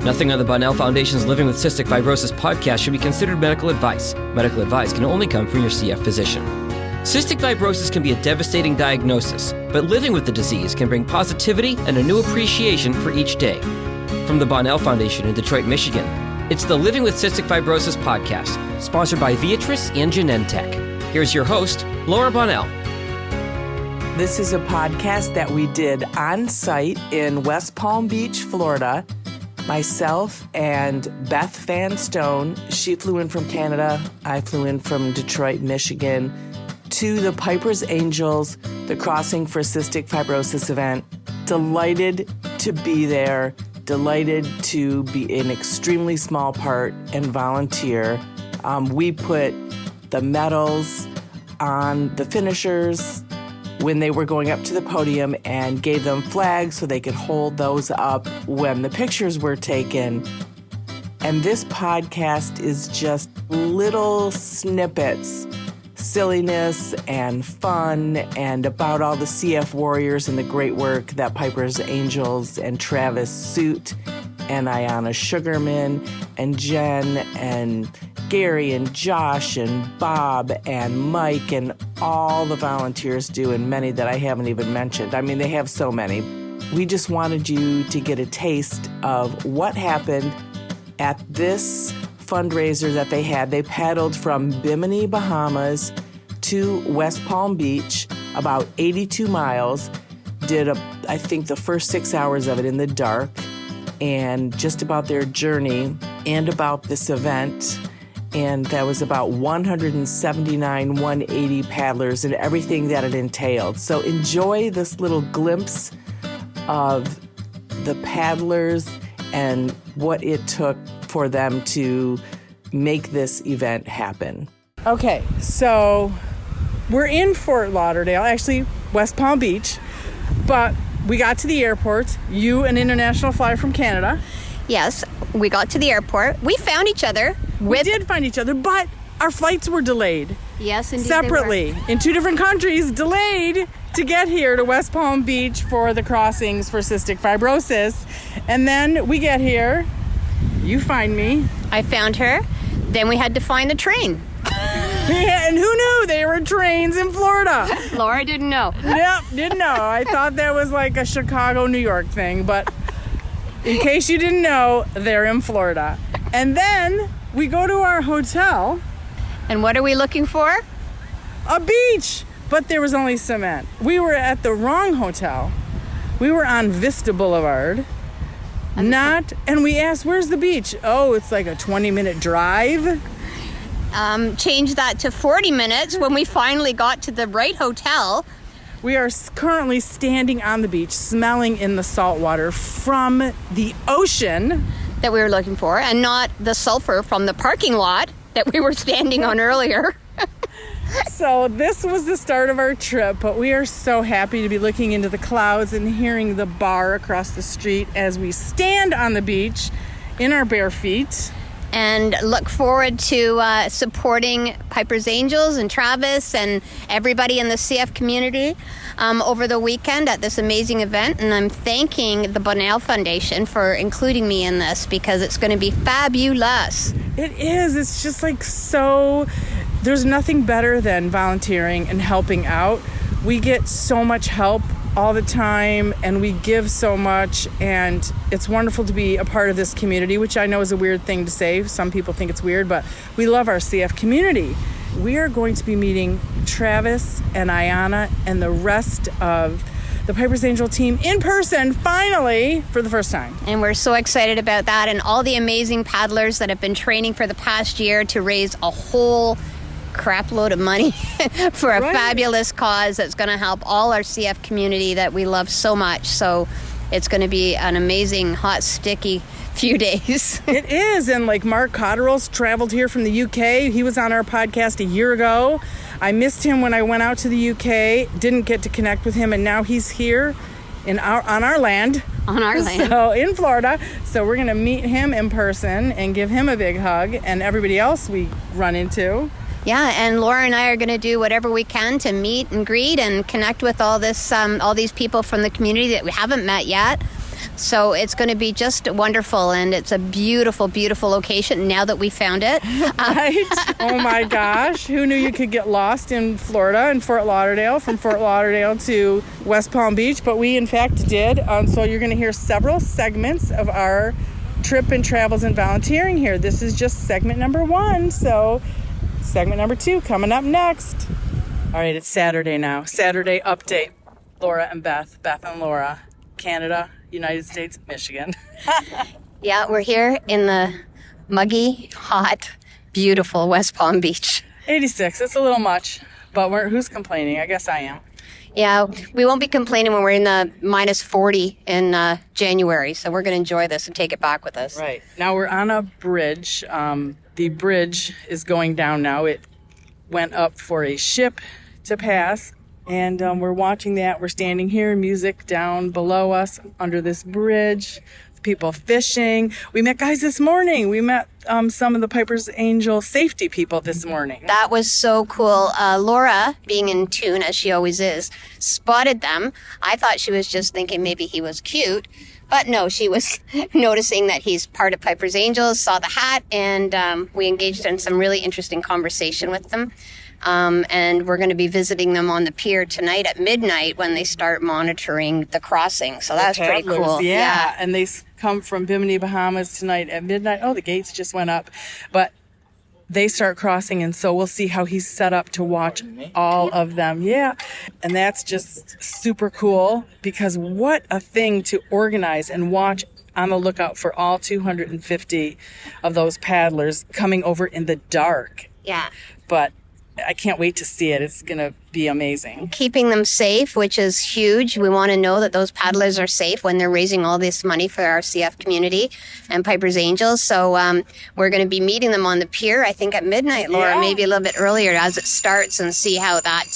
Nothing on the Bonnell Foundation's Living with Cystic Fibrosis podcast should be considered medical advice. Medical advice can only come from your CF physician. Cystic fibrosis can be a devastating diagnosis, but living with the disease can bring positivity and a new appreciation for each day. From the Bonnell Foundation in Detroit, Michigan, it's the Living with Cystic Fibrosis podcast, sponsored by Viatris and Genentech. Here's your host, Laura Bonnell. This is a podcast that we did on site in West Palm Beach, Florida. Myself and Beth Van Stone, she flew in from Canada, I flew in from Detroit, Michigan, to the Piper's Angels, the Crossing for Cystic Fibrosis event. Delighted to be there, delighted to be an extremely small part and volunteer. We put the medals on the finishers when they were going up to the podium and gave them flags so they could hold those up when the pictures were taken. And this podcast is just little snippets, silliness and fun, and about all the CF warriors and the great work that Piper's Angels and Travis Suit and Ayanna Sugarman and Jen and Gary and Josh and Bob and Mike and all the volunteers do, and many that I haven't even mentioned. I mean, they have so many. We just wanted you to get a taste of what happened at this fundraiser that they had. They paddled from Bimini, Bahamas to West Palm Beach, about 82 miles, did, I think, the first 6 hours of it in the dark, and just about their journey and about this event. And that was about 179, 180 paddlers and everything that it entailed. So enjoy this little glimpse of the paddlers and what it took for them to make this event happen. Okay, so we're in Fort Lauderdale, actually West Palm Beach, but we got to the airport. You, an international flyer from Canada. Yes, we got to the airport. We found each other. We did find each other, but our flights were delayed. Yes, indeed. Separately, in two different countries, delayed to get here to West Palm Beach for the Crossings for Cystic Fibrosis. And then we get here, you find me. I found her. Then we had to find the train. Yeah, and who knew there were trains in Florida? Laura didn't know. Yep, didn't know. I thought that was like a Chicago, New York thing, but in case you didn't know, they're in Florida. And then we go to our hotel. And what are we looking for? A beach, but there was only cement. We were at the wrong hotel. We were on Vista Boulevard. And we asked, where's the beach? Oh, it's like a 20-minute drive. Changed that to 40 minutes when we finally got to the right hotel. We are currently standing on the beach, smelling in the salt water from the ocean that we were looking for, and not the sulfur from the parking lot that we were standing on earlier. So this was the start of our trip, but we are so happy to be looking into the clouds and hearing the bar across the street as we stand on the beach in our bare feet. And look forward to supporting Piper's Angels and Travis and everybody in the CF community over the weekend at this amazing event. And I'm thanking the Bonnell Foundation for including me in this because it's going to be fabulous. It is. It's just like so... There's nothing better than volunteering and helping out. We get so much help all the time, and we give so much, and it's wonderful to be a part of this community, which I know is a weird thing to say. Some people think it's weird, but we love our CF community. We are going to be meeting Travis and Ayanna and the rest of the Piper's Angel team in person, finally, for the first time. And we're so excited about that, and all the amazing paddlers that have been training for the past year to raise a whole crap load of money for a fabulous cause that's going to help all our CF community that we love so much. So it's going to be an amazing, hot, sticky few days. It is. And like Mark Cotterell's traveled here from the UK. He was on our podcast a year ago. I missed him when I went out to the UK. Didn't get to connect with him. And now he's here on our land. On our land. So in Florida. So we're going to meet him in person and give him a big hug, and everybody else we run into. Yeah, and Laura and I are going to do whatever we can to meet and greet and connect with all these people from the community that we haven't met yet. So it's going to be just wonderful, and it's a beautiful, beautiful location now that we found it. Right? Oh my gosh. Who knew you could get lost in Florida, in Fort Lauderdale, from Fort Lauderdale to West Palm Beach? But we, in fact, did. So you're going to hear several segments of our trip and travels and volunteering here. This is just segment number 1. So segment number 2 coming up next. All right, it's Saturday now. Saturday update. Laura and Beth and Laura, Canada, United States, Michigan. Yeah, we're here in the muggy, hot, beautiful West Palm Beach. 86, it's a little much, but who's complaining? I guess I am. Yeah, we won't be complaining when we're in the minus 40 in January, so we're going to enjoy this and take it back with us. Right. Now we're on a bridge. The bridge is going down now. It went up for a ship to pass, and we're watching that. We're standing here, music down below us under this bridge, people fishing. We met guys this morning. We met some of the Piper's Angel safety people this morning. That was so cool. Laura, being in tune as she always is, spotted them. I thought she was just thinking maybe he was cute. But no, she was noticing that he's part of Piper's Angels, saw the hat, and we engaged in some really interesting conversation with them. And we're going to be visiting them on the pier tonight at midnight when they start monitoring the crossing. So that's pretty cool. Yeah, and they come from Bimini, Bahamas tonight at midnight. Oh, the gates just went up. But they start crossing, and so we'll see how he's set up to watch all of them. Yeah, and that's just super cool, because what a thing to organize and watch on the lookout for all 250 of those paddlers coming over in the dark. Yeah. But I can't wait to see it. It's going to be amazing. Keeping them safe, which is huge. We want to know that those paddlers are safe when they're raising all this money for our CF community and Piper's Angels. So we're going to be meeting them on the pier, I think at midnight, Laura, maybe a little bit earlier as it starts, and see how that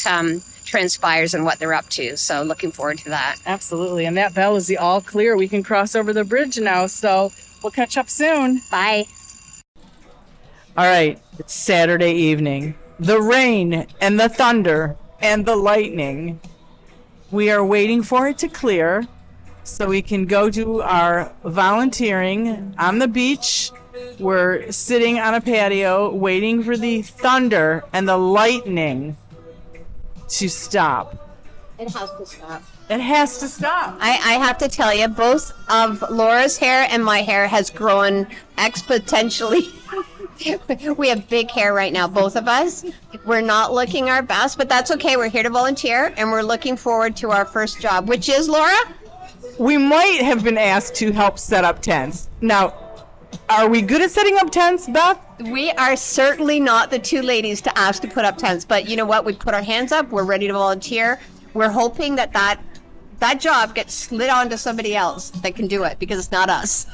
transpires and what they're up to. So looking forward to that. Absolutely. And that bell is the all clear. We can cross over the bridge now. So we'll catch up soon. Bye. All right. It's Saturday evening. The rain and the thunder and the lightning. We are waiting for it to clear so we can go do our volunteering on the beach. We're sitting on a patio waiting for the thunder and the lightning to stop. It has to stop. It has to stop. I have to tell you, both of Laura's hair and my hair has grown exponentially. We have big hair right now, both of us. We're not looking our best, but that's okay. We're here to volunteer, and we're looking forward to our first job, which is, Laura? We might have been asked to help set up tents. Now, are we good at setting up tents, Beth? We are certainly not the two ladies to ask to put up tents, but you know what? We put our hands up. We're ready to volunteer. We're hoping that job gets slid on to somebody else that can do it, because it's not us.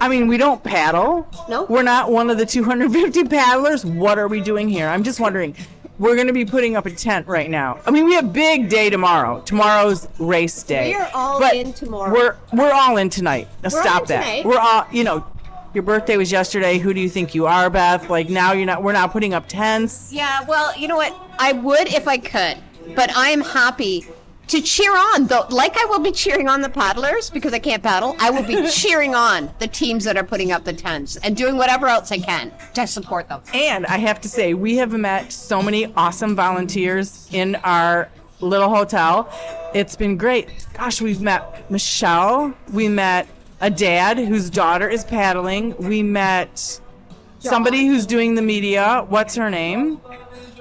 I mean, we don't paddle. No. We're not one of the 250 paddlers. What are we doing here? I'm just wondering. We're going to be putting up a tent right now. I mean, we have a big day tomorrow. Tomorrow's race day. We are all in tomorrow. We're all in tonight. Now We're stop in that. tonight. We're all, your birthday was yesterday. Who do you think you are, Beth? Like, now we're not putting up tents. Yeah, well, you know what? I would if I could, but I'm happy to cheer on, though. Like I will be cheering on the paddlers because I can't paddle. I will be cheering on the teams that are putting up the tents and doing whatever else I can to support them. And I have to say, we have met so many awesome volunteers in our little hotel. It's been great. Gosh, we've met Michelle. We met a dad whose daughter is paddling. We met somebody who's doing the media. What's her name?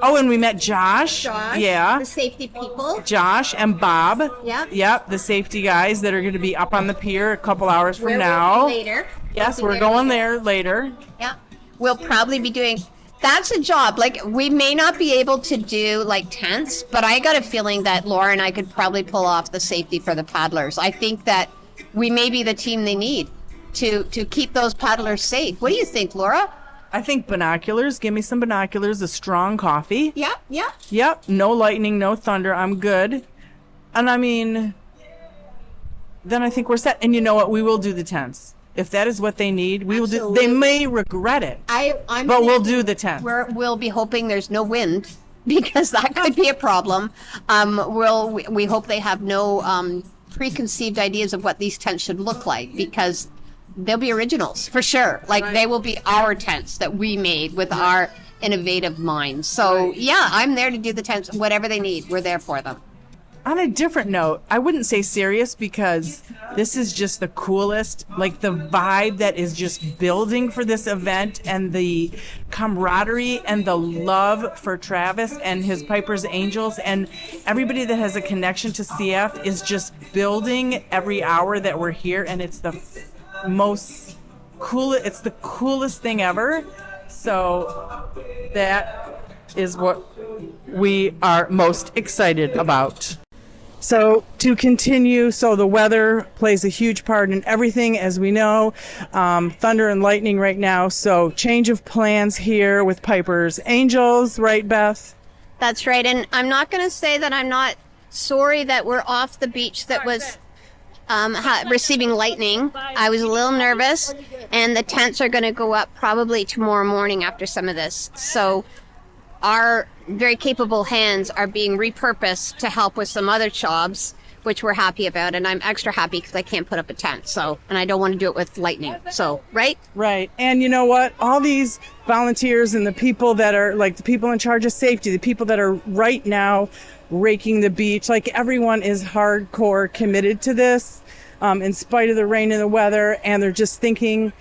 Oh, and we met Josh. Yeah. The safety people. Josh and Bob. Yep. Yep, the safety guys that are going to be up on the pier a couple hours from now. Later. Yes, we're going there later. Yeah. We'll probably be doing... That's a job. Like, we may not be able to do, like, tents, but I got a feeling that Laura and I could probably pull off the safety for the paddlers. I think that we may be the team they need to keep those paddlers safe. What do you think, Laura? I think binoculars. Give me some binoculars, a strong coffee. Yeah. Yep. No lightning, no thunder. I'm good. And I mean, then I think we're set. And you know what? We will do the tents. If that is what they need, we will do. They may regret it, but we'll do the tents. We'll be hoping there's no wind, because that could be a problem. We hope they have no preconceived ideas of what these tents should look like, because they'll be originals for sure. Like they will be our tents that we made with our innovative minds. So yeah, I'm there to do the tents, whatever they need. We're there for them. On a different note, I wouldn't say serious, because this is just the coolest, like the vibe that is just building for this event, and the camaraderie and the love for Travis and his Piper's Angels and everybody that has a connection to CF is just building every hour that we're here. And it's the it's the coolest thing ever. So that is what we are most excited about. So to continue, so the weather plays a huge part in everything, as we know. Thunder and lightning right now. So change of plans here with Piper's Angels, right, Beth? That's right. And I'm not going to say that I'm not sorry that we're off the beach that was receiving lightning. I was a little nervous, and the tents are going to go up probably tomorrow morning after some of this. So our very capable hands are being repurposed to help with some other jobs, which we're happy about. And I'm extra happy because I can't put up a tent. So, and I don't want to do it with lightning. So, right? Right. And you know what? All these volunteers and the people that are like the people in charge of safety, the people that are right now raking the beach, like everyone is hardcore committed to this, in spite of the rain and the weather. And they're just thinking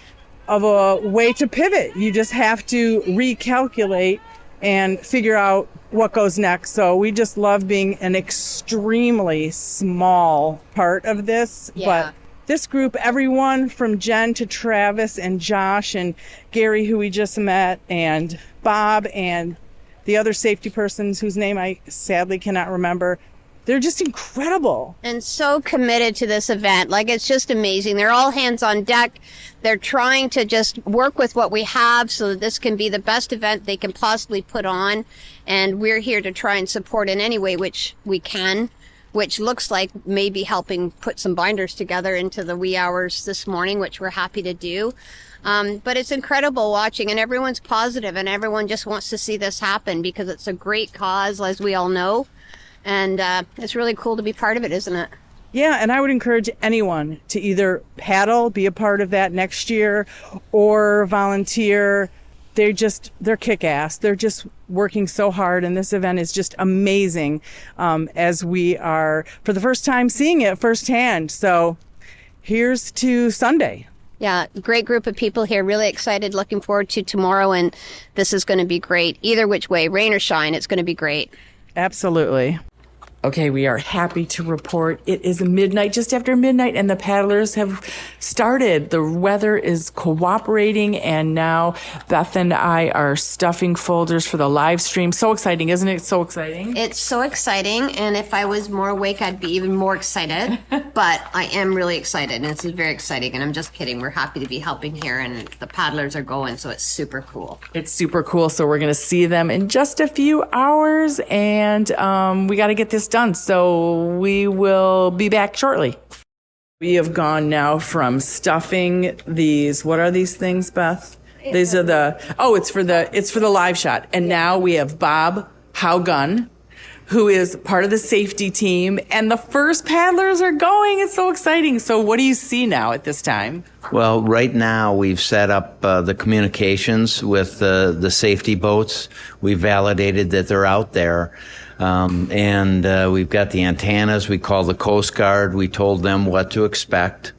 of a way to pivot. You just have to recalculate and figure out what goes next. So we just love being an extremely small part of this. Yeah. But this group, everyone from Jen to Travis and Josh and Gary, who we just met, and Bob and the other safety persons whose name I sadly cannot remember, they're just incredible. And so committed to this event. Like, it's just amazing. They're all hands on deck. They're trying to just work with what we have so that this can be the best event they can possibly put on. And we're here to try and support in any way which we can, which looks like maybe helping put some binders together into the wee hours this morning, which we're happy to do. But it's incredible watching, and everyone's positive, and everyone just wants to see this happen because it's a great cause, as we all know. And it's really cool to be part of it, isn't it? Yeah, and I would encourage anyone to either paddle, be a part of that next year, or volunteer. They're kick-ass. They're just working so hard, and this event is just amazing, as we are, for the first time, seeing it firsthand. So here's to Sunday. Yeah, great group of people here. Really excited, looking forward to tomorrow, and this is going to be great. Either which way, rain or shine, it's going to be great. Absolutely. Okay, we are happy to report it is midnight, just after midnight, and the paddlers have started. The weather is cooperating, and now Beth and I are stuffing folders for the live stream. So exciting, isn't it? So exciting. It's so exciting, and if I was more awake, I'd be even more excited. But I am really excited, and this is very exciting, and I'm just kidding. We're happy to be helping here, and the paddlers are going, so it's super cool. It's super cool, so we're going to see them in just a few hours, and we got to get this done, so we will be back shortly. We have gone now from stuffing these, what are these things, Beth? These are it's for the live shot. And now we have Bob Howgun, who is part of the safety team, and the first paddlers are going. It's so exciting. So what do you see now at this time? Well, right now we've set up the communications with the safety boats. We've validated that they're out there. And we've got the antennas. We called the Coast Guard. We told them what to expect.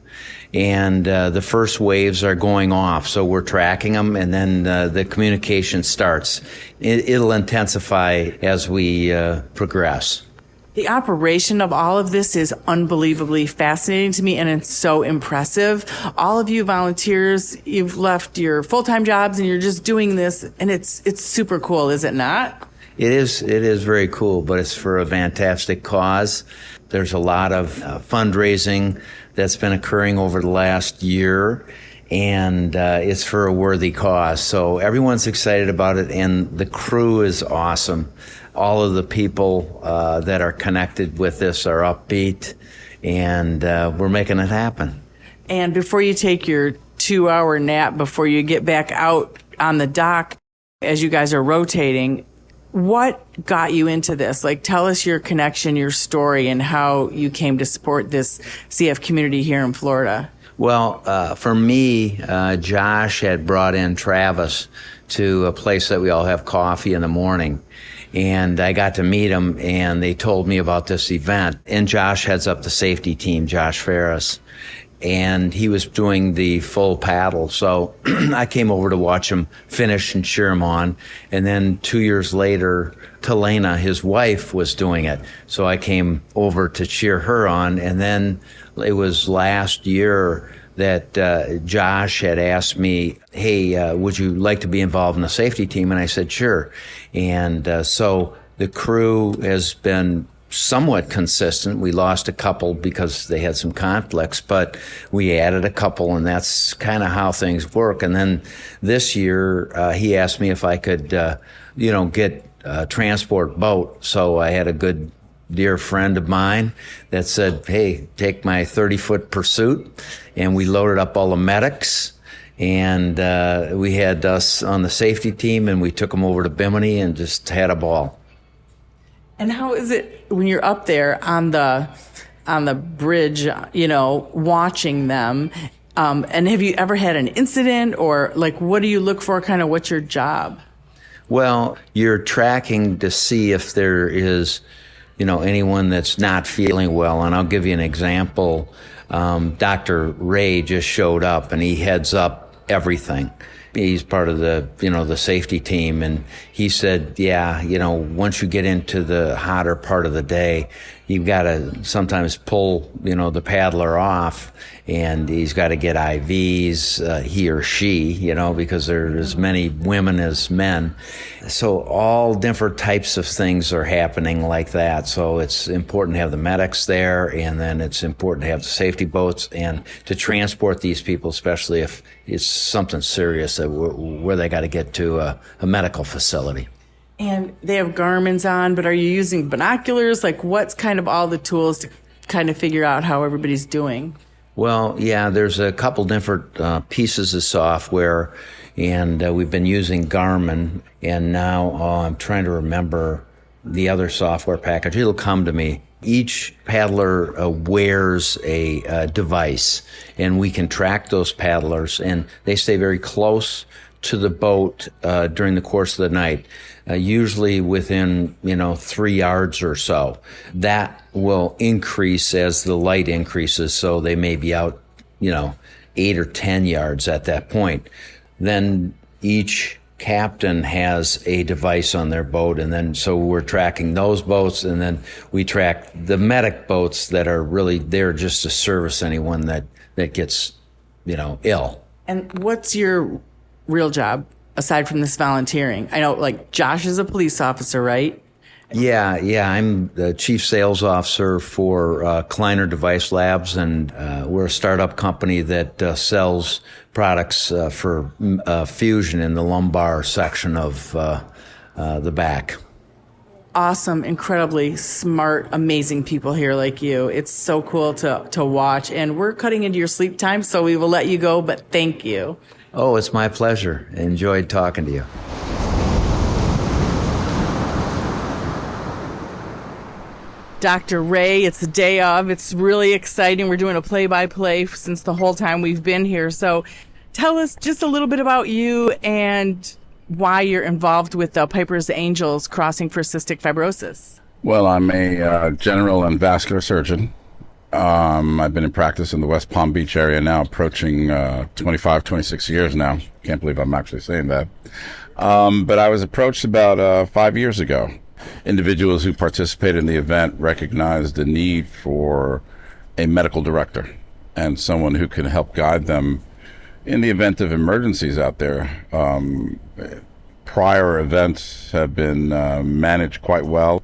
And the first waves are going off. So we're tracking them, and then the communication starts. It'll intensify as we progress. The operation of all of this is unbelievably fascinating to me, and it's so impressive. All of you volunteers, you've left your full-time jobs, and you're just doing this, and it's super cool, is it not? It is very cool, but it's for a fantastic cause. There's a lot of fundraising that's been occurring over the last year, and it's for a worthy cause. So everyone's excited about it, and the crew is awesome. All of the people that are connected with this are upbeat, and we're making it happen. And before you take your 2-hour nap, before you get back out on the dock, as you guys are rotating, what got you into this? Like, tell us your connection, your story, and how you came to support this CF community here in Florida. Well, for me, Josh had brought in Travis to a place that we all have coffee in the morning. And I got to meet him, and they told me about this event. And Josh heads up the safety team, Josh Ferris. And he was doing the full paddle. So I came over to watch him finish and cheer him on. And then 2 years later, Talena, his wife, was doing it. So I came over to cheer her on. And then it was last year that Josh had asked me, hey, would you like to be involved in the safety team? And I said, sure. And so the crew has been somewhat consistent. We lost a couple because they had some conflicts, but we added a couple, and that's kind of how things work. And then this year, he asked me if I could, get a transport boat. So I had a good dear friend of mine that said, hey, take my 30-foot Pursuit. And we loaded up all the medics, and we had us on the safety team, and we took them over to Bimini and just had a ball. And how is it when you're up there on the bridge, watching them? And have you ever had an incident, or like, what do you look for? Kind of what's your job? Well, you're tracking to see if there is, anyone that's not feeling well. And I'll give you an example. Dr. Ray just showed up, and he heads up everything. He's part of the safety team. And he said, once you get into the hotter part of the day, you've got to sometimes pull, the paddler off, and he's got to get IVs, he or she, because there are as many women as men. So all different types of things are happening like that. So it's important to have the medics there, and then it's important to have the safety boats and to transport these people, especially if it's something serious where they got to get to a medical facility. And they have Garmin's on, but are you using binoculars? Like, what's kind of all the tools to kind of figure out how everybody's doing? Well, yeah, there's a couple different pieces of software, and we've been using Garmin, and now I'm trying to remember the other software package. It'll come to me. Each paddler wears a device, and we can track those paddlers, and they stay very close to the boat during the course of the night, usually within 3 yards or so. That will increase as the light increases, so they may be out 8 or 10 yards at that point. Then each captain has a device on their boat, and then so we're tracking those boats, and then we track the medic boats that are really there just to service anyone that gets ill. And what's your real job aside from this volunteering? I know, like, Josh is a police officer, right? Yeah, I'm the chief sales officer for Kleiner Device Labs, and we're a startup company that sells products for fusion in the lumbar section of the back. Awesome, incredibly smart, amazing people here like you. It's so cool to watch, and we're cutting into your sleep time, so we will let you go, but thank you. Oh, it's my pleasure. Enjoyed talking to you. Dr. Ray, it's the day of. It's really exciting. We're doing a play-by-play since the whole time we've been here. So tell us just a little bit about you and why you're involved with the Piper's Angels Crossing for Cystic Fibrosis. Well, I'm a general and vascular surgeon. I've been in practice in the West Palm Beach area now, approaching 25, 26 years now. Can't believe I'm actually saying that. But I was approached about 5 years ago. Individuals who participated in the event recognized the need for a medical director and someone who can help guide them in the event of emergencies out there. Prior events have been managed quite well,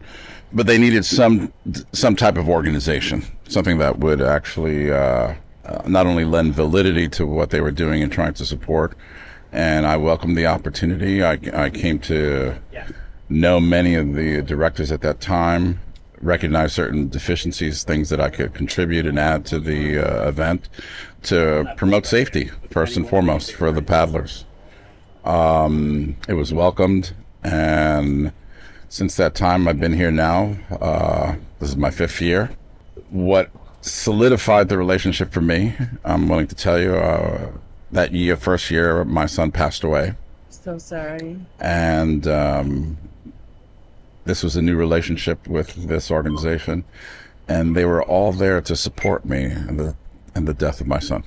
but they needed some type of organization, something that would actually not only lend validity to what they were doing and trying to support. And I welcomed the opportunity. I came to know many of the directors at that time, recognize certain deficiencies, things that I could contribute and add to the event to promote safety, first and foremost, for the paddlers. It was welcomed, and Since that time, I've been here now. This is my 5th year. What solidified the relationship for me, I'm willing to tell you, that year, first year, my son passed away. So sorry. And this was a new relationship with this organization. And they were all there to support me in the death of my son.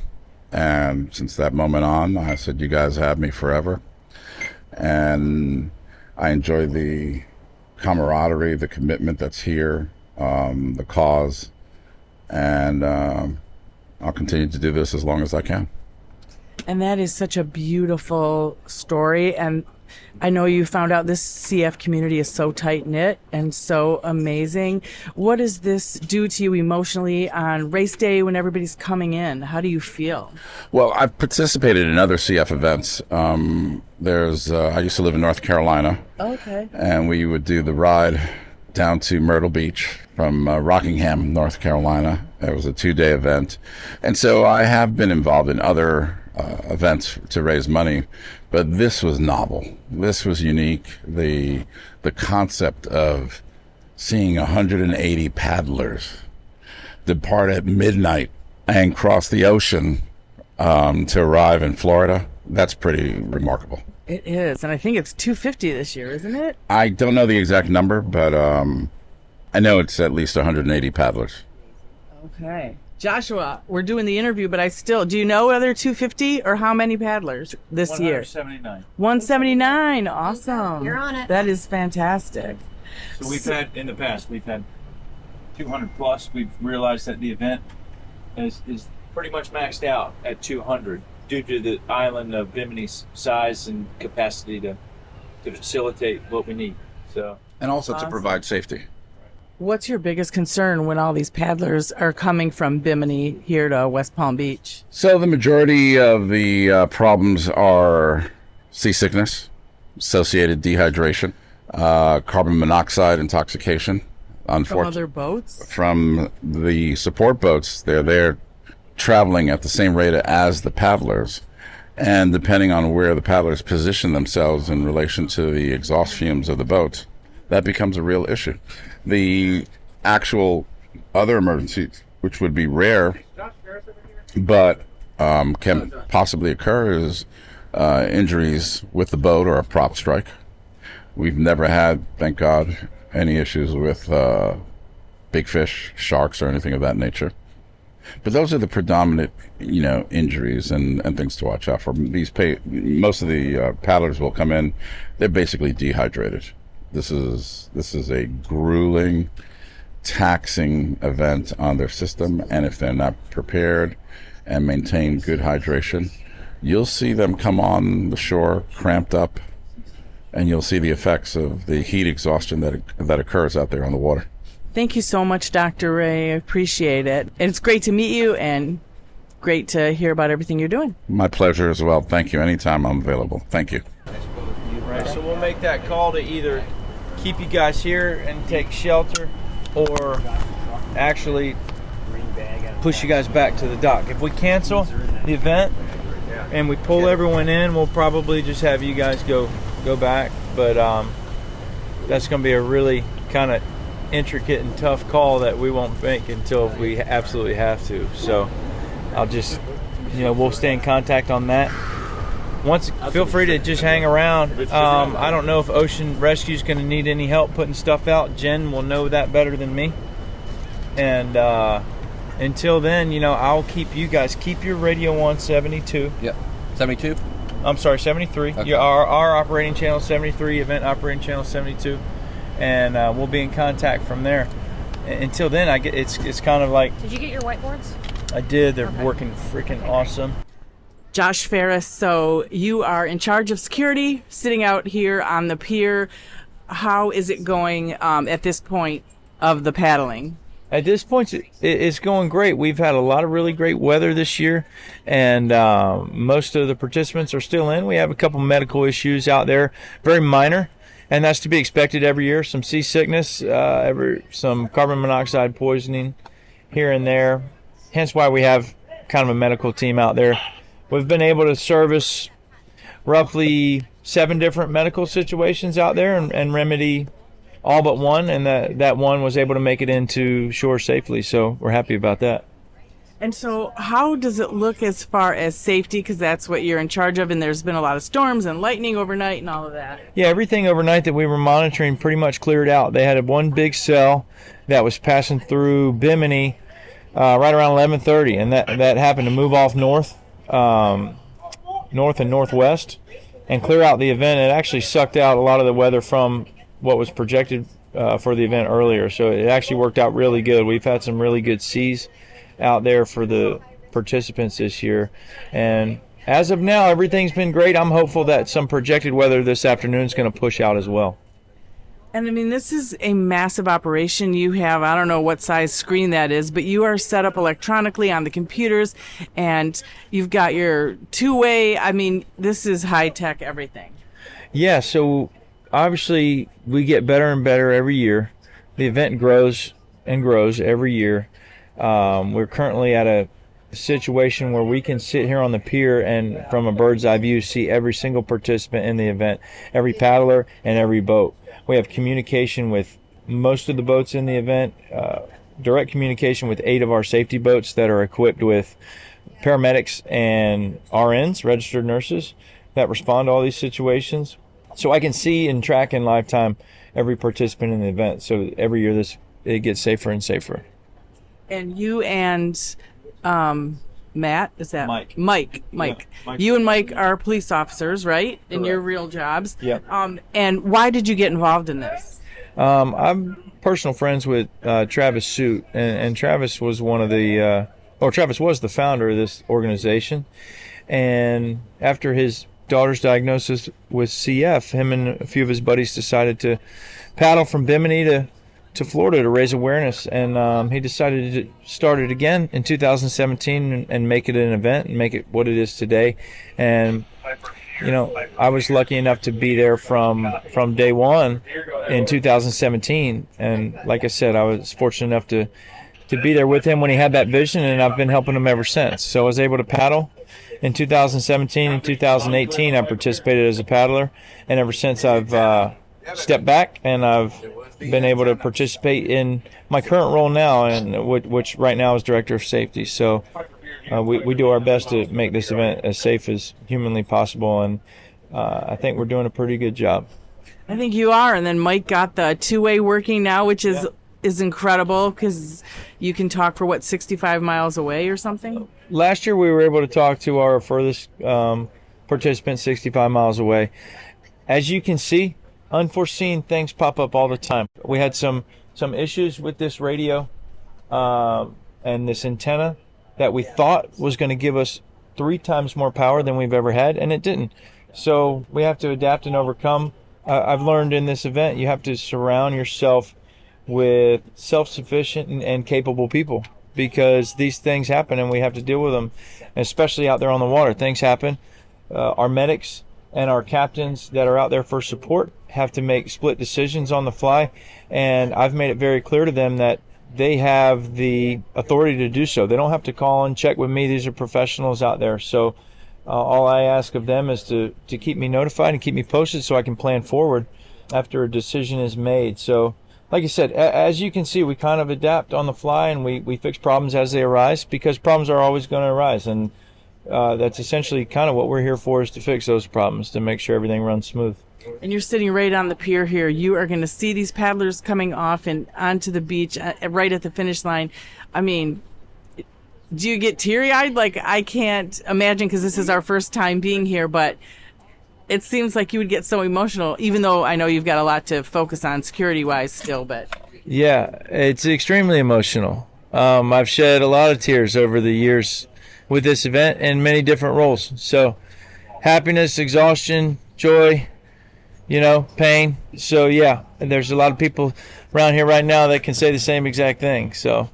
And since that moment on, I said, you guys have me forever. And I enjoy the camaraderie, the commitment that's here, the cause. And I'll continue to do this as long as I can. And that is such a beautiful story. And I know you found out this CF community is so tight-knit and so amazing. What does this do to you emotionally on race day when everybody's coming in? How do you feel? Well, I've participated in other CF events. I used to live in North Carolina. Okay. And we would do the ride down to Myrtle Beach from Rockingham, North Carolina. It was a 2-day event. And so I have been involved in other events to raise money, but this was novel. This was unique. The concept of seeing 180 paddlers depart at midnight and cross the ocean to arrive in Florida, that's pretty remarkable. It is, and I think it's 250 this year, isn't it? I don't know the exact number, but I know it's at least 180 paddlers. Okay. Joshua, we're doing the interview, but do you know whether 250 or how many paddlers this year? 179. 179. Awesome. You're on it. That is fantastic. So we've had 200 plus. We've realized that the event is pretty much maxed out at 200 due to the island of Bimini's size and capacity to facilitate what we need. So, And also to provide safety. What's your biggest concern when all these paddlers are coming from Bimini here to West Palm Beach? So the majority of the problems are seasickness, associated dehydration, carbon monoxide intoxication. From other boats? From the support boats. They're there traveling at the same rate as the paddlers. And depending on where the paddlers position themselves in relation to the exhaust fumes of the boat, that becomes a real issue. The actual other emergencies, which would be rare, but can possibly occur, is injuries with the boat or a prop strike. We've never had, thank God, any issues with big fish, sharks, or anything of that nature. But those are the predominant, injuries and things to watch out for. Most of the paddlers will come in; they're basically dehydrated. This is a grueling, taxing event on their system, and if they're not prepared and maintain good hydration, you'll see them come on the shore cramped up, and you'll see the effects of the heat exhaustion that occurs out there on the water. Thank you so much, Dr. Ray. I appreciate it. And it's great to meet you and great to hear about everything you're doing. My pleasure as well. Thank you. Anytime I'm available. Thank you. right, so we'll make that call to either keep you guys here and take shelter, or actually push you guys back to the dock. If we cancel the event and we pull everyone in, we'll probably just have you guys go back. But that's going to be a really kind of intricate and tough call that we won't make until we absolutely have to. So I'll just, we'll stay in contact on that. Feel free to just hang around. I don't know if Ocean Rescue is going to need any help putting stuff out. Jen will know that better than me. And until then, I'll keep you guys. Keep your radio on 72. Yep. 72? I'm sorry, 73. Okay. Our operating channel 73, event operating channel 72. And we'll be in contact from there. Until then, it's kind of like... Did you get your whiteboards? I did. They're working freaking awesome. Josh Ferris, so you are in charge of security, sitting out here on the pier. How is it going at this point of the paddling? At this point, it's going great. We've had a lot of really great weather this year, and most of the participants are still in. We have a couple medical issues out there, very minor, and that's to be expected every year. Some seasickness, some carbon monoxide poisoning here and there, hence why we have kind of a medical team out there. We've been able to service roughly 7 different medical situations out there and remedy all but one, and that one was able to make it into shore safely. So we're happy about that. And so how does it look as far as safety? Because that's what you're in charge of, and there's been a lot of storms and lightning overnight and all of that. Yeah, everything overnight that we were monitoring pretty much cleared out. They had one big cell that was passing through Bimini right around 11:30, and that happened to move off north and northwest and clear out the event. It actually sucked out a lot of the weather from what was projected for the event earlier. So it actually worked out really good. We've had some really good seas out there for the participants this year, and as of now everything's been great. I'm hopeful that some projected weather this afternoon is going to push out as well. And I mean, this is a massive operation. You have, I don't know what size screen that is, but you are set up electronically on the computers, and you've got your two-way. I mean, this is high-tech everything. Yeah, so obviously we get better and better every year. The event grows and grows every year. We're currently at a situation where we can sit here on the pier and from a bird's eye view see every single participant in the event, every paddler and every boat. We have communication with most of the boats in the event, direct communication with 8 of our safety boats that are equipped with paramedics and RNs, registered nurses, that respond to all these situations. So I can see and track in lifetime every participant in the event. So every year it gets safer and safer. And you and Matt, is that Mike? Mike. Yeah, Mike. You and Mike are police officers, right? In Correct. your real jobs. Yep. And why did you get involved in this? I'm personal friends with Travis Suit, and Travis was Travis was the founder of this organization. And after his daughter's diagnosis with CF, him and a few of his buddies decided to paddle from Bimini to Florida to raise awareness, and he decided to start it again in 2017 and make it an event and make it what it is today. And I was lucky enough to be there from day one in 2017, and like I said, I was fortunate enough to be there with him when he had that vision, and I've been helping him ever since. So I was able to paddle in 2017 and 2018. I participated as a paddler, and ever since I've stepped back, and I've been able to participate in my current role now, and which right now is director of safety. So we do our best to make this event as safe as humanly possible, and I think we're doing a pretty good job. I think you are. And then Mike got the two-way working now, which is incredible, because you can talk for 65 miles away or something. Last year we were able to talk to our furthest participant 65 miles away. As you can see, unforeseen things pop up all the time. We had some issues with this radio and this antenna that we thought was going to give us 3 times more power than we've ever had, and it didn't. So we have to adapt and overcome. I've learned in this event you have to surround yourself with self-sufficient and capable people, because these things happen and we have to deal with them, especially out there on the water. Things happen. Our medics and our captains that are out there for support have to make split decisions on the fly, and I've made it very clear to them that they have the authority to do so. They don't have to call and check with me. These are professionals out there. So all I ask of them is to keep me notified and keep me posted so I can plan forward after a decision is made. So like I said, as you can see, we kind of adapt on the fly, and we fix problems as they arise, because problems are always going to arise, and that's essentially kind of what we're here for, is to fix those problems, to make sure everything runs smooth. And you're sitting right on the pier here. You are going to see these paddlers coming off and onto the beach right at the finish line. I mean, do you get teary-eyed? Like, I can't imagine, because this is our first time being here, but it seems like you would get so emotional, even though I know you've got a lot to focus on security-wise still. But yeah, it's extremely emotional. I've shed a lot of tears over the years with this event in many different roles. So happiness, exhaustion, joy, pain. So yeah, and there's a lot of people around here right now that can say the same exact thing. So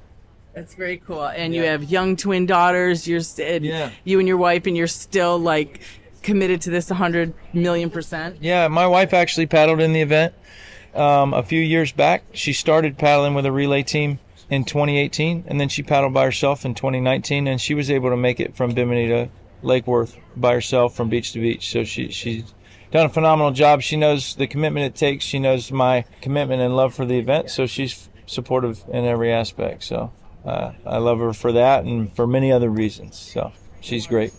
that's very cool. And you have young twin daughters. You and your wife, and you're still like committed to this 100 million%. Yeah, my wife actually paddled in the event a few years back. She started paddling with a relay team in 2018, and then she paddled by herself in 2019, and she was able to make it from Bimini to Lake Worth by herself from beach to beach. So she's done a phenomenal job. She knows the commitment it takes. She knows my commitment and love for the event, so she's supportive in every aspect. So I love her for that and for many other reasons. So she's great.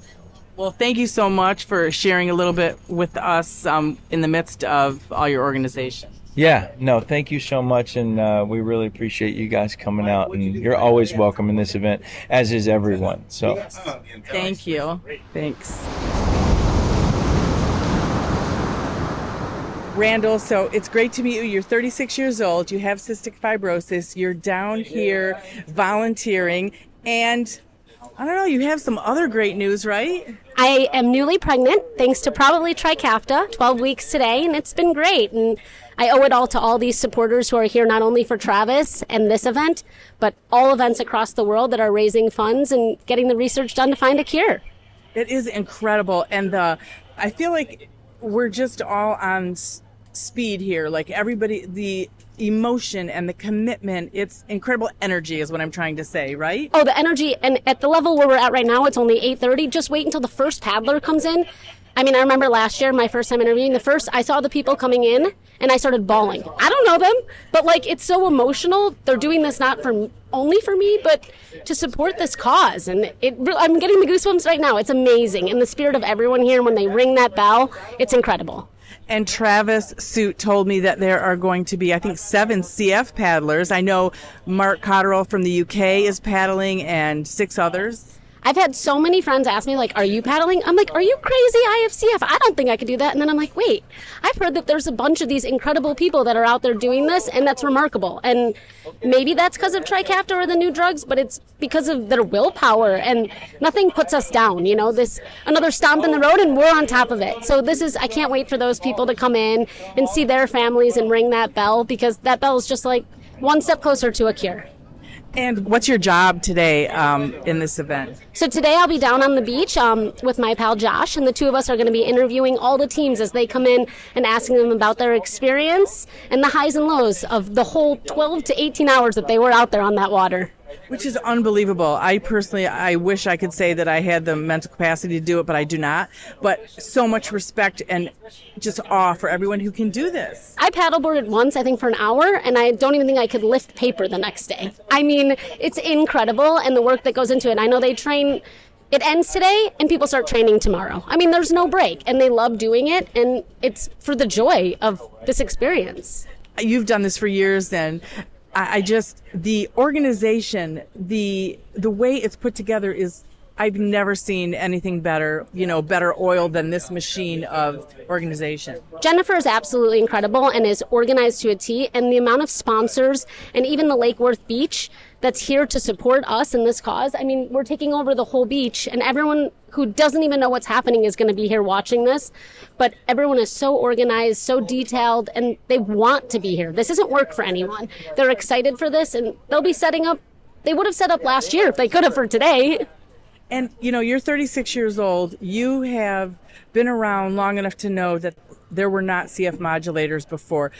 Well, thank you so much for sharing a little bit with us in the midst of all your organization. Yeah, no, thank you so much, and we really appreciate you guys coming out, and you're always welcome in this event, as is everyone. So, thank you. Thanks. Randall, so it's great to meet you. You're 36 years old. You have cystic fibrosis. You're down here volunteering, and I don't know, you have some other great news, right? I am newly pregnant, thanks to probably Trikafta, 12 weeks today, and it's been great. And I owe it all to all these supporters who are here not only for Travis and this event, but all events across the world that are raising funds and getting the research done to find a cure. It is incredible, and I feel like we're just all on speed here. Like everybody, the emotion and the commitment, it's incredible energy is what I'm trying to say, right? Oh, the energy, and at the level where we're at right now, it's only 8:30. Just wait until the first paddler comes in. I mean, I remember last year, my first time interviewing, I saw the people coming in and I started bawling. I don't know them, but like, it's so emotional. They're doing this not only for me, but to support this cause. And I'm getting the goosebumps right now. It's amazing. And the spirit of everyone here, when they ring that bell, it's incredible. And Travis Suit told me that there are going to be, I think, 7 CF paddlers. I know Mark Cotterill from the UK is paddling and 6 others. I've had so many friends ask me, like, are you paddling? I'm like, are you crazy? I have CF. I don't think I could do that. And then I'm like, wait, I've heard that there's a bunch of these incredible people that are out there doing this, and that's remarkable. And maybe that's because of Trikafta or the new drugs, but it's because of their willpower, and nothing puts us down. You know, this another stomp in the road, and we're on top of it. So I can't wait for those people to come in and see their families and ring that bell, because that bell is just like one step closer to a cure. And what's your job today in this event? So today I'll be down on the beach with my pal Josh, and the two of us are going to be interviewing all the teams as they come in and asking them about their experience and the highs and lows of the whole 12 to 18 hours that they were out there on that water. Which is unbelievable. I wish I could say that I had the mental capacity to do it, but I do not. But so much respect and just awe for everyone who can do this. I paddleboarded once, I think, for an hour, and I don't even think I could lift paper the next day. I mean, it's incredible, and the work that goes into it. I know they train, it ends today, and people start training tomorrow. I mean, there's no break, and they love doing it, and it's for the joy of this experience. You've done this for years, and the organization, the way it's put together is, I've never seen anything better, better oiled than this machine of organization. Jennifer is absolutely incredible and is organized to a T, and the amount of sponsors and even the Lake Worth Beach that's here to support us in this cause. I mean, we're taking over the whole beach, and everyone who doesn't even know what's happening is going to be here watching this. But everyone is so organized, so detailed, and they want to be here. This isn't work for anyone. They're excited for this, and they'll be setting up. They would have set up last year if they could have for today. And, you're 36 years old. You have been around long enough to know that there were not CF modulators before.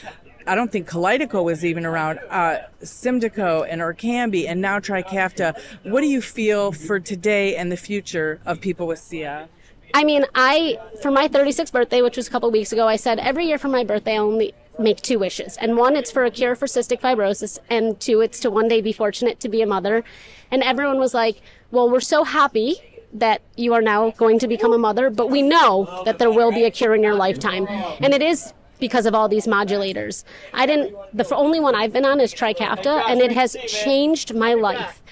I don't think Kalydeco was even around, Symdeko and Orkambi, and now Trikafta. What do you feel for today and the future of people with CF? I mean, for my 36th birthday, which was a couple weeks ago, I said every year for my birthday I only make 2 wishes. And 1, it's for a cure for cystic fibrosis, and 2, it's to one day be fortunate to be a mother. And everyone was like, well, we're so happy that you are now going to become a mother, but we know that there will be a cure in your lifetime. And it is because of all these modulators. The only one I've been on is Trikafta, and it has changed my life.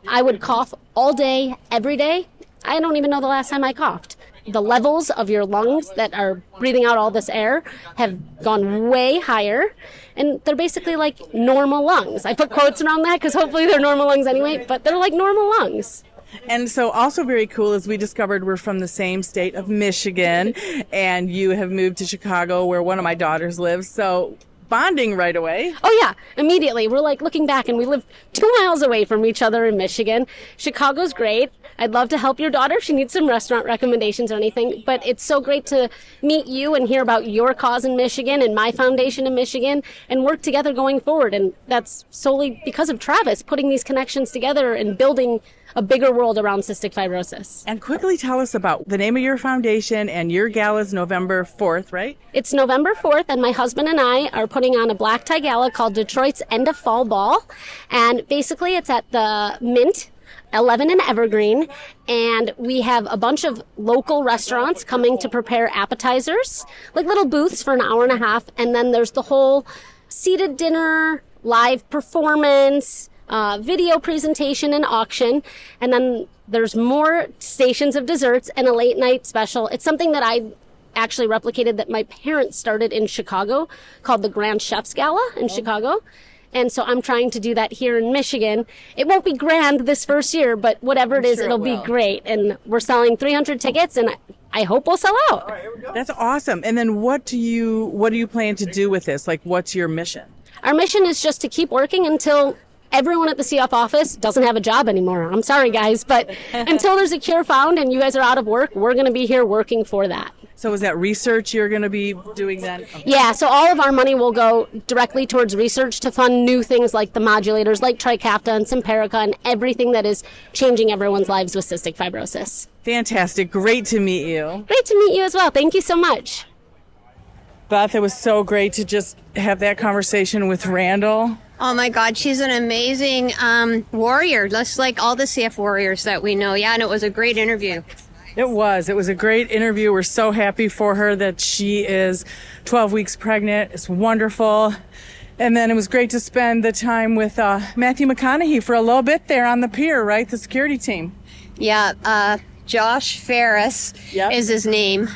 I would cough all day, every day. I don't even know the last time I coughed. The levels of your lungs that are breathing out all this air have gone way higher, and they're basically like normal lungs. I put quotes around that because hopefully they're normal lungs anyway, but they're like normal lungs. And so also very cool is we discovered we're from the same state of Michigan, and you have moved to Chicago where one of my daughters lives. So bonding right away. Oh yeah, immediately. We're like looking back, and we live 2 miles away from each other in Michigan. Chicago's great. I'd love to help your daughter if she needs some restaurant recommendations or anything, but it's so great to meet you and hear about your cause in Michigan and my foundation in Michigan and work together going forward. And that's solely because of Travis putting these connections together and building a bigger world around cystic fibrosis. And quickly tell us about the name of your foundation, and your gala is November 4th, right? It's November 4th, and my husband and I are putting on a black tie gala called Detroit's End of Fall Ball. And basically it's at the Mint 11 in Evergreen, and we have a bunch of local restaurants coming to prepare appetizers, like little booths for an hour and a half, and then there's the whole seated dinner, live performance, video presentation and auction, and then there's more stations of desserts and a late night special. It's something that I actually replicated that my parents started in Chicago called the Grand Chef's Gala in Chicago. And so I'm trying to do that here in Michigan. It won't be grand this first year, but whatever it is, it'll be great. And we're selling 300 tickets, and I hope we'll sell out. That's awesome. And then what do you plan to do with this? Like, what's your mission? Our mission is just to keep working until everyone at the CF office doesn't have a job anymore. I'm sorry, guys, but until there's a cure found and you guys are out of work, we're going to be here working for that. So is that research you're going to be doing then? Yeah, so all of our money will go directly towards research to fund new things like the modulators, like Trikafta and Simparica, and everything that is changing everyone's lives with cystic fibrosis. Fantastic. Great to meet you. Great to meet you as well. Thank you so much. Beth, it was so great to just have that conversation with Randall. Oh my God, she's an amazing warrior, just like all the CF warriors that we know. Yeah, and it was a great interview. It was a great interview. We're so happy for her that she is 12 weeks pregnant. It's wonderful. And then it was great to spend the time with Matthew McConaughey for a little bit there on the pier, right? The security team. Yeah, Josh Ferris is his name,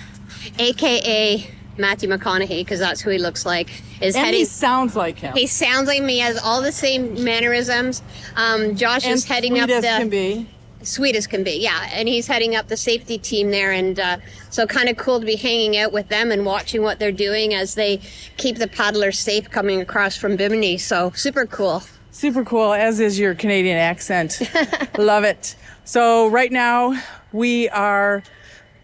a.k.a. Matthew McConaughey, because that's who he looks like. He sounds like him. He sounds like me, he has all the same mannerisms. Josh is heading up the... Sweet as can be, yeah. And he's heading up the safety team there. And so kind of cool to be hanging out with them and watching what they're doing as they keep the paddlers safe coming across from Bimini. So super cool. Super cool, as is your Canadian accent. Love it. So right now we are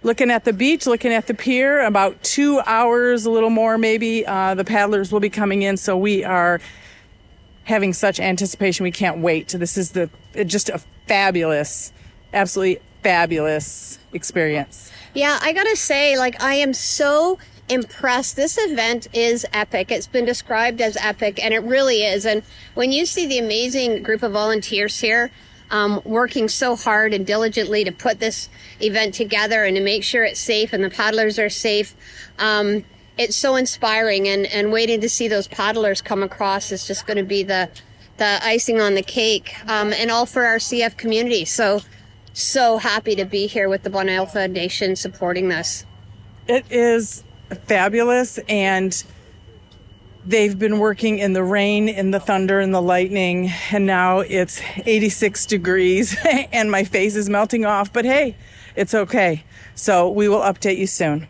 looking at the beach, looking at the pier. About 2 hours, a little more maybe, the paddlers will be coming in. So we are having such anticipation. We can't wait. This is just a fabulous, absolutely fabulous experience. Yeah, I gotta say, I am so impressed. This event is epic. It's been described as epic, and it really is. And when you see the amazing group of volunteers here working so hard and diligently to put this event together and to make sure it's safe and the paddlers are safe, it's so inspiring. And waiting to see those paddlers come across is just going to be the icing on the cake, and all for our CF community. So happy to be here with the Bonnell Foundation supporting this. It is fabulous, and they've been working in the rain, in the thunder, in the lightning, and now it's 86 degrees and my face is melting off, but hey, it's okay. So we will update you soon.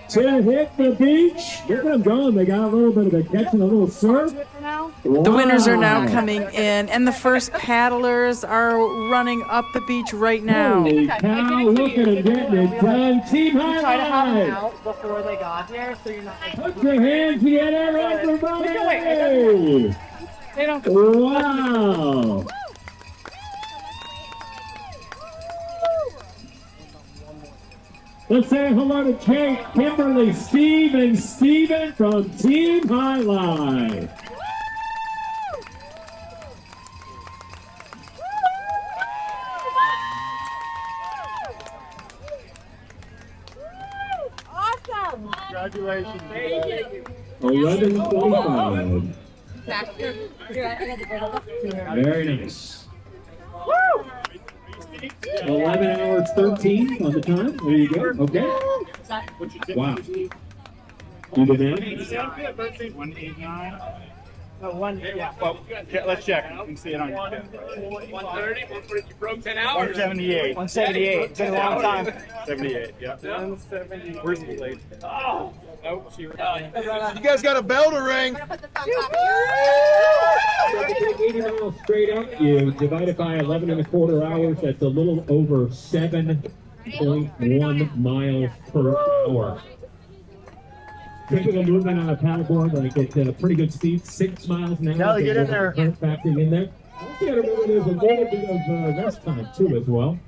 To hit the beach. Look at them going. They got a little bit of a catch and a little surf. Wow. The winners are now coming in, and the first paddlers are running up the beach right now. Holy cow, look at them getting it done. Team high try to have them out before they got here, so you're not... Put your hands together, everybody! Wow! Let's say hello to Kate, Kimberly, Steve, and Steven from Team Highlight. Awesome! Congratulations. 11:25. Very nice. 11 hours 13 on the time. There you go. Okay. Wow. You the man? 189. Well, let's check. You can see it on your 130. 140. You broke 10 hours. 178. 178. It's been a long time. 78. Yeah. 170. Where's the blade? Oh. Nope. You guys got a bell to ring. 80 miles straight up. You divide it by 11.25 hours. That's a little over 7.1 miles per hour. Typical movement on a paddleboard, like it's pretty good speed, 6 miles an hour. Kelly, get in there. Factoring in there. Also, remember there's a little bit of rest time too as well.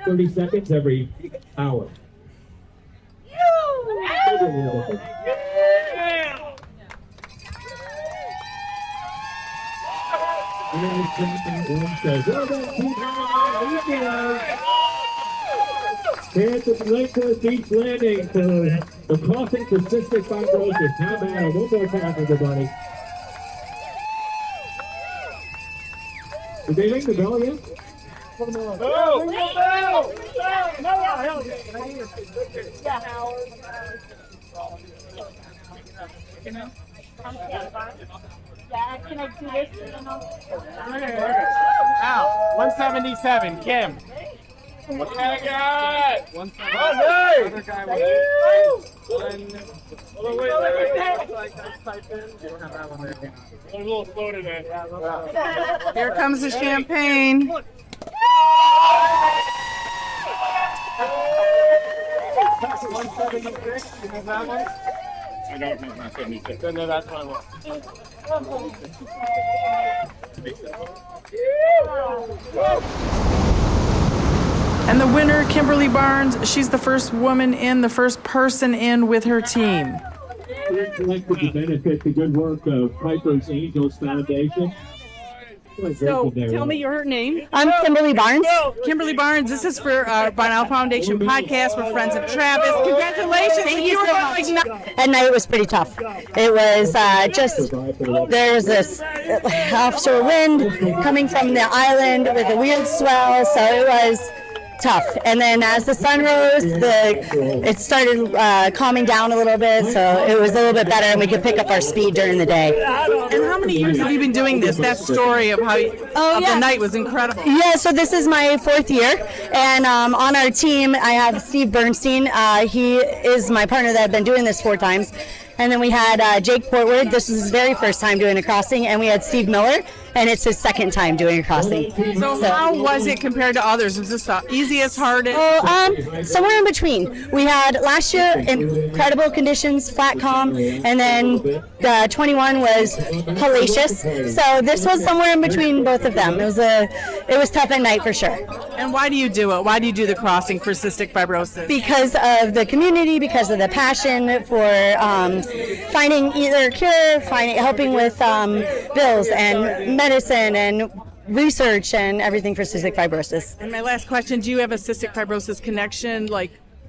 30 seconds every hour. Here's the Lakewood Beach Landing for the crossing for cystic fibrosis. How about it? One more time, everybody. Did they ring the bell yet? Can I do this? Ow, 177, Kim. What I got? 177. A little slow today. Here comes the champagne. 176. You have that one? I don't have my 76. No, that's my one. And the winner, Kimberly Barnes, she's the first woman in, the first person in with her team. We're selected to benefit the good work of Piper's Angels Foundation. So, tell me your name. I'm Kimberly Barnes. Kimberly Barnes, this is for Bonnell Foundation podcast. We're friends of Travis. Congratulations. Thank you so much. At night it was pretty tough. It was there was this offshore wind coming from the island with a weird swell, so it was tough. And then as the sun rose, it started calming down a little bit, so it was a little bit better, and we could pick up our speed during the day. And how many years have you been doing this? That story of how the night was incredible. Yeah, so this is my 4th year, and on our team I have Steve Bernstein. He is my partner that I've been doing this 4 times. And then we had Jake Portwood. This is his very first time doing a crossing. And we had Steve Miller, and it's his 2nd time doing a crossing. So how was it compared to others? Was this the easiest, hardest? Somewhere in between. We had last year incredible conditions, flat calm, and then 21 was hellacious. So this was somewhere in between both of them. It was tough at night for sure. And why do you do it? Why do you do the crossing for cystic fibrosis? Because of the community, because of the passion for finding either a cure, helping with bills and medicine and research and everything for cystic fibrosis. And my last question, do you have a cystic fibrosis connection?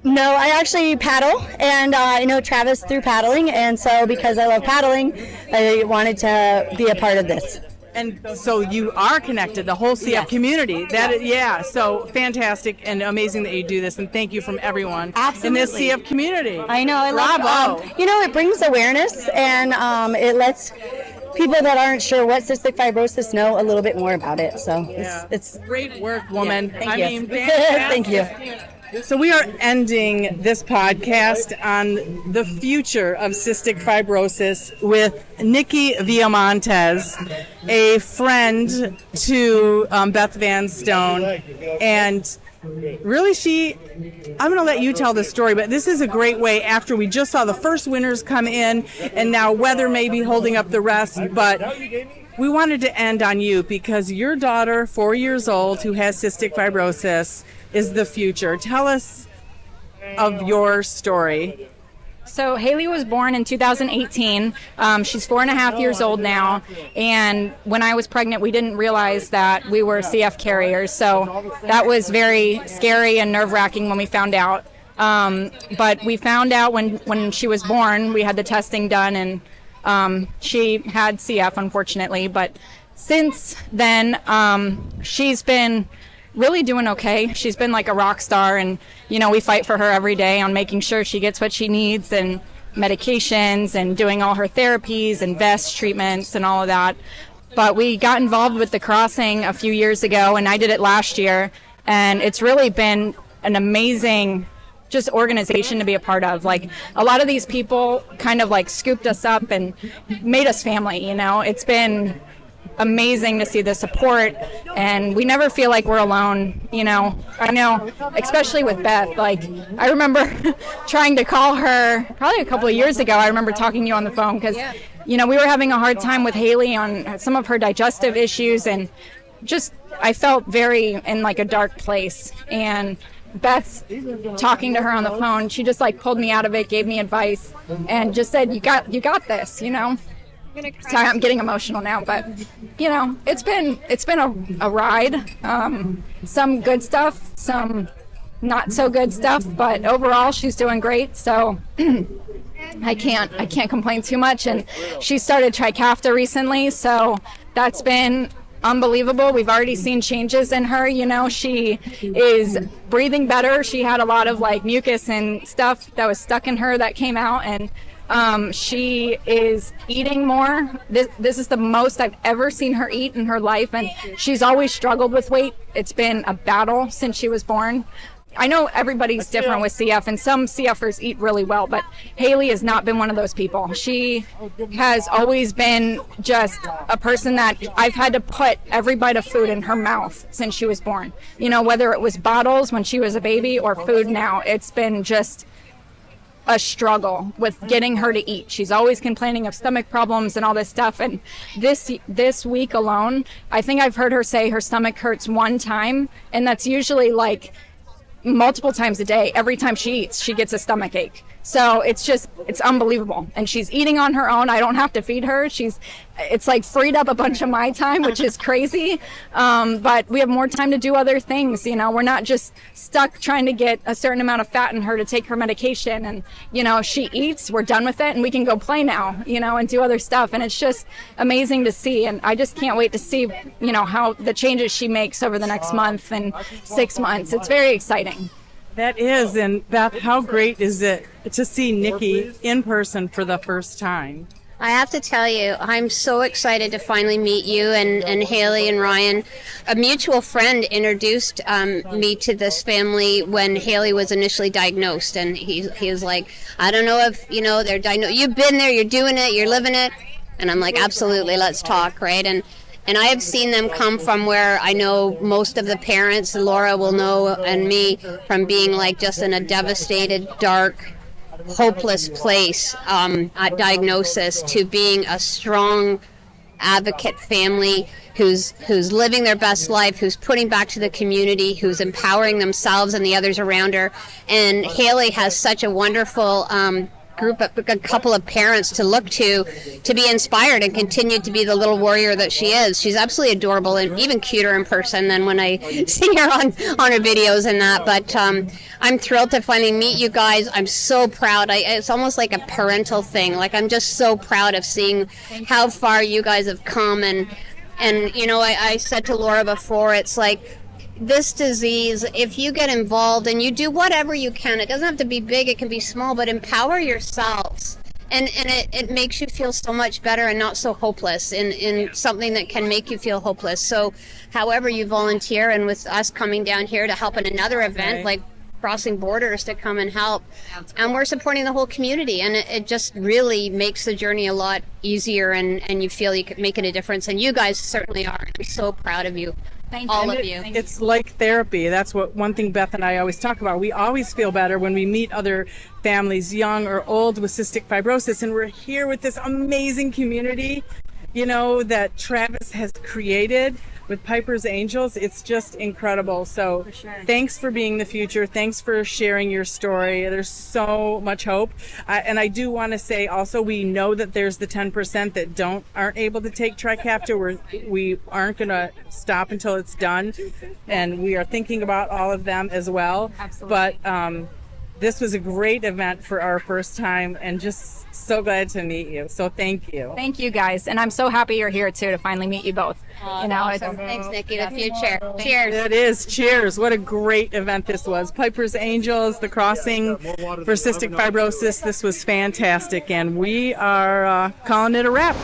No, I actually paddle, and I know Travis through paddling, and so because I love paddling, I wanted to be a part of this. And so you are connected, the whole CF community. So fantastic and amazing that you do this, and thank you from everyone in this CF community. I know, I love it. It brings awareness, and it lets people that aren't sure what cystic fibrosis know a little bit more about it. So it's great work, woman. Yeah, thank you. Thank you. So we are ending this podcast on the future of cystic fibrosis with Nikki Villamontes, a friend to Beth Van Stone. And really I'm going to let you tell the story, but this is a great way after we just saw the first winners come in, and now weather may be holding up the rest, but we wanted to end on you because your daughter, 4 years old, who has cystic fibrosis, is the future. Tell us of your story. So Haley was born in 2018. She's 4.5 years old now. And when I was pregnant, we didn't realize that we were CF carriers. So that was very scary and nerve-wracking when we found out. But we found out when she was born, we had the testing done, and she had CF, unfortunately. But since then, she's been really doing okay. She's been like a rock star, and we fight for her every day on making sure she gets what she needs and medications and doing all her therapies and vest treatments and all of that. But we got involved with the crossing a few years ago, and I did it last year, and it's really been an amazing just organization to be a part of. Like, a lot of these people kind of like scooped us up and made us family. It's been amazing to see the support, and we never feel like we're alone. I know, especially with Beth, I remember trying to call her probably a couple of years ago. I remember talking to you on the phone because we were having a hard time with Haley on some of her digestive issues, and just I felt very in like a dark place. And Beth, talking to her on the phone, she just like pulled me out of it, gave me advice, and just said, you got this, Sorry, I'm getting emotional now, but it's been a ride. Some good stuff, some not so good stuff, but overall she's doing great. So I can't complain too much. And she started Trikafta recently, so that's been unbelievable. We've already seen changes in her. She is breathing better. She had a lot of like mucus and stuff that was stuck in her that came out, and she is eating more. This is the most I've ever seen her eat in her life, and she's always struggled with weight. It's been a battle since she was born. I know everybody's different with CF, and some CFers eat really well, but Haley has not been one of those people. She has always been just a person that I've had to put every bite of food in her mouth since she was born. Whether it was bottles when she was a baby or food now, it's been just a struggle with getting her to eat. She's always complaining of stomach problems and all this stuff. And this week alone, I think I've heard her say her stomach hurts one time, and that's usually like multiple times a day. Every time she eats, she gets a stomach ache. So it's unbelievable. And she's eating on her own. I don't have to feed her. It's like freed up a bunch of my time, which is crazy. But we have more time to do other things. We're not just stuck trying to get a certain amount of fat in her to take her medication. And, she eats, we're done with it, and we can go play now, and do other stuff. And it's just amazing to see. And I just can't wait to see, how the changes she makes over the next month and 6 months. It's very exciting. That is. And Beth, how great is it to see Nikki in person for the first time? I have to tell you, I'm so excited to finally meet you and Haley and Ryan. A mutual friend introduced me to this family when Haley was initially diagnosed, and he was like, I don't know if, they're diagnosed. You've been there, you're doing it, you're living it. And I'm like, absolutely, let's talk, right? And I have seen them come from where I know most of the parents, Laura will know, and me, from being like just in a devastated, dark, hopeless place at diagnosis, to being a strong advocate family who's living their best life, who's putting back to the community, who's empowering themselves and the others around her. And Haley has such a wonderful a couple of parents to look to be inspired and continue to be the little warrior that she is. She's absolutely adorable and even cuter in person than when I see her on her videos and that. But I'm thrilled to finally meet you guys. I'm so proud. It's almost like a parental thing. Like, I'm just so proud of seeing how far you guys have come. And I said to Laura before, it's like, this disease, if you get involved and you do whatever you can, it doesn't have to be big, it can be small, but empower yourselves. And it makes you feel so much better and not so hopeless in something that can make you feel hopeless. So however you volunteer, and with us coming down here to help in another event, like crossing borders to come and help, and we're supporting the whole community, and it just really makes the journey a lot easier, and you feel you can make it a difference, and you guys certainly are. I'm so proud of you. All of you. It's like therapy. That's one thing Beth and I always talk about. We always feel better when we meet other families, young or old, with cystic fibrosis, and we're here with this amazing community, that Travis has created with Piper's Angels. It's just incredible. So thanks for being the future. Thanks for sharing your story. There's so much hope. And I do want to say also, we know that there's the 10% that aren't able to take Trikafta. We aren't going to stop until it's done. And we are thinking about all of them as well. Absolutely. But this was a great event for our first time, and just so glad to meet you. So thank you. Thank you, guys. And I'm so happy you're here too, to finally meet you both. Awesome. Thanks, Nikki. The future. Cheers. It is. Cheers. What a great event this was. Piper's Angels, the crossing for cystic fibrosis. This was fantastic, and we are calling it a wrap.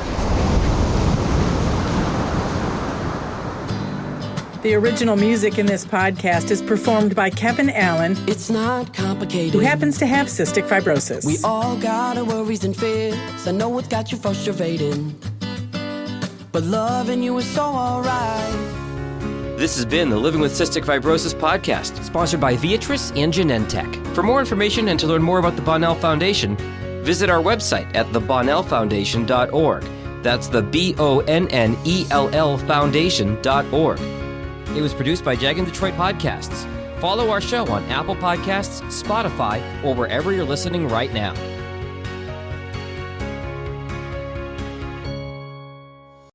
The original music in this podcast is performed by Kevin Allen. It's not complicated. Who happens to have cystic fibrosis. We all got our worries and fears. I know it's got you frustrated, but loving you is so alright. This has been the Living with Cystic Fibrosis podcast, sponsored by Viatris and Genentech. For more information and to learn more about the Bonnell Foundation, Visit our website at thebonnellfoundation.org. That's the BONNELL Foundation.org. It was produced by Jag and Detroit Podcasts. Follow our show on Apple Podcasts, Spotify, or wherever you're listening right now.